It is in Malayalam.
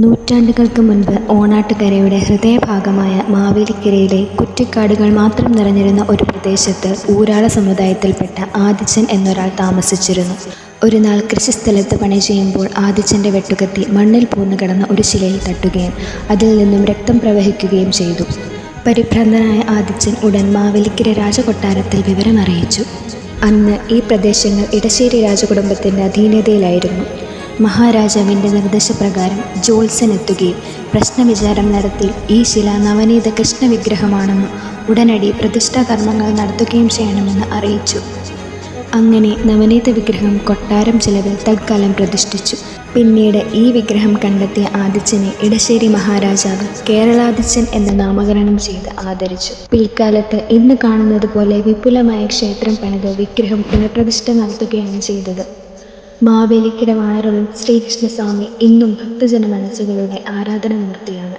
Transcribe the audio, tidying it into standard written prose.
നൂറ്റാണ്ടുകൾക്ക് മുൻപ് ഓണാട്ടുകരയുടെ ഹൃദയഭാഗമായ മാവേലിക്കരയിലെ കുറ്റിക്കാടുകൾ മാത്രം നിറഞ്ഞിരുന്ന ഒരു പ്രദേശത്ത് ഊരാള സമുദായത്തിൽപ്പെട്ട ആദിച്ചൻ എന്നൊരാൾ താമസിച്ചിരുന്നു. ഒരു നാൾ കൃഷിസ്ഥലത്ത് പണി ചെയ്യുമ്പോൾ ആദിച്ചൻ്റെ വെട്ടുകത്തി മണ്ണിൽ പൂർന്നു കിടന്ന ഒരു ശിലയിൽ തട്ടുകയും അതിൽ നിന്നും രക്തം പ്രവഹിക്കുകയും ചെയ്തു. പരിഭ്രാന്തനായ ആദിച്ചൻ ഉടൻ മാവേലിക്കര രാജകൊട്ടാരത്തിൽ വിവരമറിയിച്ചു. അന്ന് ഈ പ്രദേശങ്ങൾ ഇടശ്ശേരി രാജകുടുംബത്തിൻ്റെ അധീനതയിലായിരുന്നു. മഹാരാജാവിൻ്റെ നിർദ്ദേശപ്രകാരം ജ്യോത്സ്യൻ എത്തുകയും പ്രശ്നവിചാരം നടത്തി ഈ ശില നവനീത കൃഷ്ണവിഗ്രഹമാണെന്നും ഉടനടി പ്രതിഷ്ഠാകർമ്മങ്ങൾ നടത്തുകയും ചെയ്യണമെന്ന് അറിയിച്ചു. അങ്ങനെ നവനീത വിഗ്രഹം കൊട്ടാരം ചിലവിൽ തൽക്കാലം പ്രതിഷ്ഠിച്ചു. പിന്നീട് ഈ വിഗ്രഹം കണ്ടെത്തിയ ആദിച്ചനെ ഇടശ്ശേരി മഹാരാജാവ് കേരളാദിച്ചൻ എന്ന് നാമകരണം ചെയ്ത് ആദരിച്ചു. പിൽക്കാലത്ത് ഇന്ന് കാണുന്നത് പോലെ വിപുലമായ ക്ഷേത്രം പണിത് വിഗ്രഹം പുനഃപ്രതിഷ്ഠ നടത്തുകയാണ് ചെയ്തത്. മാവേലിക്കര വാണരുൾ ശ്രീകൃഷ്ണസ്വാമി ഇന്നും ഭക്തജന മനസ്സുകളുടെ ആരാധനാമൂർത്തിയാണ്.